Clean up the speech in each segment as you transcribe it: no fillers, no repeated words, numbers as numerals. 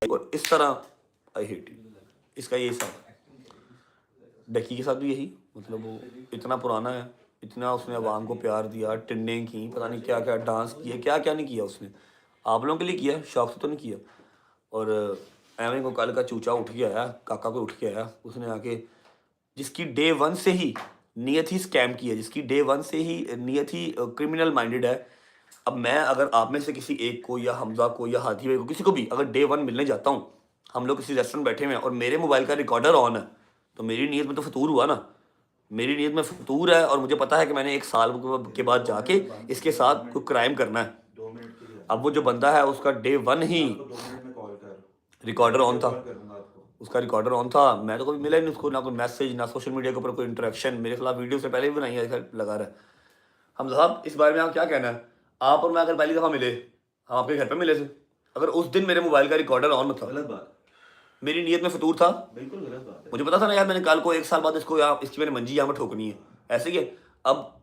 और इस तरह आई हेट यू, इसका ये हिसाब है। डकी के साथ भी यही, मतलब वो इतना पुराना है, इतना उसने अवाम को प्यार दिया, टिन्नें की, पता नहीं क्या क्या डांस किए, क्या क्या नहीं किया उसने। आप लोगों के लिए किया, शौक से तो नहीं किया। और एवं को कल का चूचा उठ के आया, काका को उठ के आया, उसने आके जिसकी डे वन से ही नीयत ही स्कैम की है, जिसकी डे वन से ही नीयत ही क्रिमिनल माइंडेड है। अब मैं अगर आप में से किसी एक को या हमजा को या हाथी भाई को, किसी को भी अगर डे वन मिलने जाता हूँ, हम लोग किसी रेस्टोरेंट बैठे हुए हैं और मेरे मोबाइल का रिकॉर्डर ऑन है, तो मेरी नीयत में तो फतूर हुआ ना। मेरी नीयत में फतूर है और मुझे पता है कि मैंने 1 साल के बाद जाके इसके साथ कोई क्राइम करना है। अब वो जो बंदा है उसका day one he recorder on था, उसका रिकॉर्डर ऑन था। मैं तो कभी मिला ही नहीं उसको, ना कोई मैसेज, ना सोशल मीडिया के ऊपर कोई इंटरेक्शन। मेरे खिलाफ वीडियो से पहले भी बनाई है, लगा रहा है। हम साहब इस बारे में आप क्या कहना है? आप और मैं अगर पहली दफ़ा मिले, हम आपके घर पे मिले थे, अगर उस दिन मेरे मोबाइल का रिकॉर्डर ऑन था, गलत बात, मेरी नीयत में फतूर था, बिल्कुल गलत बात है। मुझे पता था ना यार, मैंने कल को 1 साल बाद इसको यहाँ इसकी मैंने मंजी यहाँ पर ठोकनी है, ऐसे ही है। अब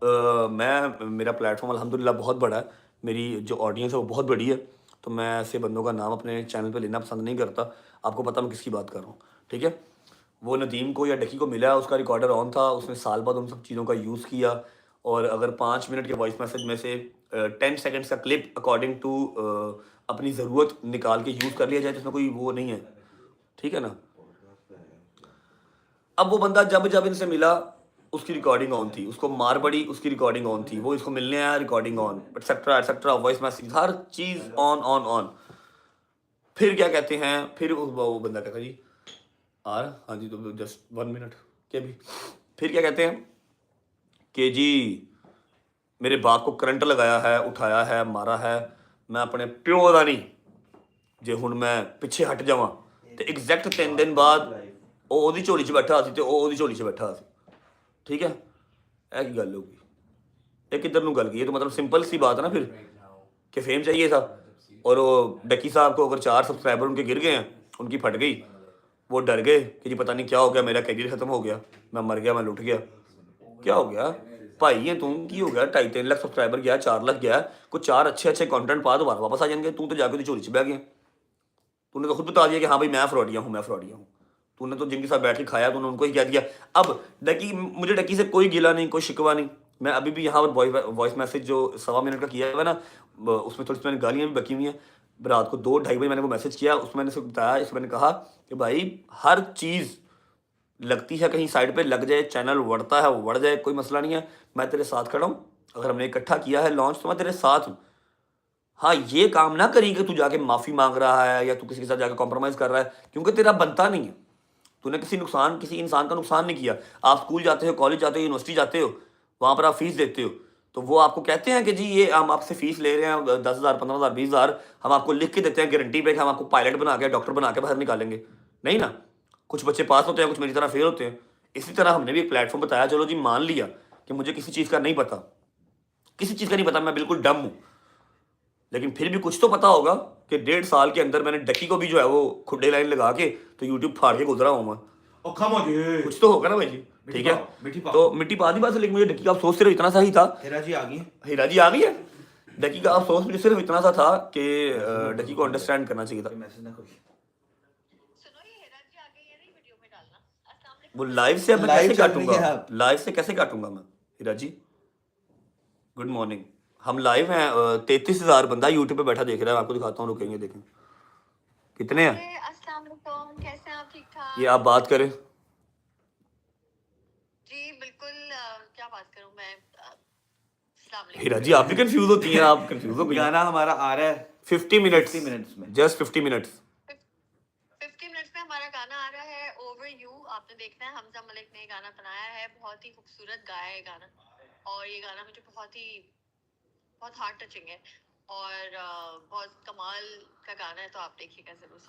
मेरा प्लेटफॉर्म अल्हम्दुलिल्लाह बहुत बड़ा है, मेरी जो ऑडियंस है वो बहुत बड़ी है, तो मैं ऐसे बंदों का नाम अपने चैनल पे लेना पसंद नहीं करता। आपको पता मैं किसकी बात कर रहा हूँ, ठीक है। वो नदीम को या डकी को मिला, उसका रिकॉर्डर ऑन था, उसने साल बाद उन सब चीज़ों का यूज़ किया। और अगर 5 मिनट के वॉइस मैसेज में से 10 सेकेंड्स का क्लिप अकॉर्डिंग टू अपनी ज़रूरत निकाल के यूज़ कर लिया जाए, तो इसमें कोई वो नहीं है, ठीक है ना। अब वो बंदा जब जब इनसे मिला, उसकी रिकॉर्डिंग ऑन थी, उसको मार पड़ी, उसकी रिकॉर्डिंग ऑन थी, वो इसको मिलने आया, recording on, etcetera, voice message, her cheese on on on. फिर क्या कहते हैं, फिर वो बंदा कहता जी आ रहा, हाँ जी, तो जस्ट 1 मिनट क्या भी। फिर क्या कहते हैं कि जी मेरे बाप को करंट लगाया है, उठाया है, मारा है, मैं अपने प्यो का नहीं, जे हुण मैं पिछे हट जावां ते एग्जैक्ट 3 दिन बाद ਉਹ ਉਹਦੀ ਝੋਲੀ 'ਚ ਬੈਠਾ ਸੀ ਤੇ ਉਹ ਉਹਦੀ ਝੋਲੀ 'ਚ ਬੈਠਾ ਸੀ, ठीक है। ਇਹ ਕੀ ਗੱਲ होगी, ये किधर ਨੂੰ गल गई, ये तो मतलब सिंपल सी बात है ना फिर, कि फेम चाहिए था। और वो डक्की साहब को अगर 4 सब्सक्राइबर उनके गिर गए हैं, उनकी फट गई, वो डर गए कि जी पता नहीं क्या हो गया, मेरा कैरियर खत्म हो गया, मैं मर गया, मैं लुट गया। क्या हो गया भाई, ये तू की हो गया, 2.5-3 लाख सब्सक्राइबर गया, 4 लाख गया, कुछ 4 अच्छे कंटेंट पा दोबारा वापस आ जाएंगे। तू तो जाके चोरी च बह गया, तूने तो खुद बता दिया कि हाँ भाई मैं फ्रॉडिया हूँ, मैं फ्रॉडिया हूँ। तूने तो जिनके साथ बैठ के खाया, तूने उनको ही कह दिया। अब डकी, मुझे डकी से कोई गिला नहीं, कोई शिकवा नहीं। मैं अभी भी यहाँ पर वॉइस मैसेज जो 1.25 मिनट का किया हुआ है ना, उसमें थोड़ी सी मैंने गालियाँ भी बकी हुई हैं। रात को 2-2:30 बजे मैंने वो मैसेज किया, उसमें मैंने उसको बताया, इसमें मैंने कहा कि भाई हर चीज़ लगती है कहीं साइड पे लग जाए, चैनल बढ़ता है वो बढ़ जाए, कोई मसला नहीं है, मैं तेरे साथ खड़ा हूँ। अगर हमने इकट्ठा किया है लॉन्च, तो मैं तेरे साथ हूँ। हाँ, ये काम ना करी कि तू जाके माफ़ी मांग रहा है या तू किसी के साथ जाके कॉम्प्रोमाइज़ कर रहा है, क्योंकि तेरा बनता नहीं है। तूने किसी इंसान का नुकसान नहीं किया। आप स्कूल जाते हो, कॉलेज जाते हो, यूनिवर्सिटी जाते हो, वहाँ पर आप फीस देते हो, तो वो आपको कहते हैं कि जी ये हम आपसे फीस ले रहे हैं 10,000, 15,000, 20,000, हम आपको लिख के देते हैं गारंटी पे कि हम आपको पायलट बना के, डॉक्टर बना के बाहर निकालेंगे। नहीं ना, कुछ बच्चे पास होते हैं, कुछ मेरी तरह फेल होते हैं। इसी तरह हमने भी एक प्लेटफॉर्म बताया, चलो जी मान लिया कि मुझे किसी चीज़ का नहीं पता, किसी चीज़ का नहीं पता, मैं बिल्कुल डम हूँ, लेकिन फिर भी कुछ तो पता होगा कि 1.5 साल के अंदर मैंने डकी को भी जो है वो खुड्डे लाइन लगा के तो यूट्यूब फाड़ के गुजरा हूँ मैं। कुछ तो होगा ना भाई जी, ठीक है। तो मिट्टी पा दी बात, लेकिन मुझे डकी का अफसोस सिर्फ इतना सा ही था। हीरा जी आ गई, हीरा जी आ गई है। डकी का अफसोस मुझे सिर्फ इतना सा था कि डकी को अंडरस्टैंड करना चाहिए था। वो लाइव से अब मैं कैसे काटूंगा, लाइव से कैसे काटूंगा मैं? हीरा जी गुड मॉर्निंग, हम लाइव हैं, 33,000 बंदा यूट्यूब पे बैठा देख रहा है, आपको दिखाता हूँ, रुकेंगे देखें कितने हैं। अस्सलाम वालेकुम, कैसे हैं आप? ठीक ठाक? ये आप बात करें जी बिल्कुल, क्या बात करूं मैं? अस्सलाम वालेकुम। हीरा जी, आप भी कंफ्यूज होती हैं, आप कंफ्यूज हो गई। गाना हमारा आ रहा है 50 मिनट्स में, जस्ट 50 मिनट्स। 50 मिनट्स में हमारा गाना आ रहा है, ओवर यू। आपने देखना है, हमजा मलिक ने गाना बनाया है, बहुत ही खूबसूरत गाया है गाना, और ये गाना मुझे बहुत हार्ट टचिंग है और बहुत कमाल का गाना है, तो आप देखिएगा जरूर।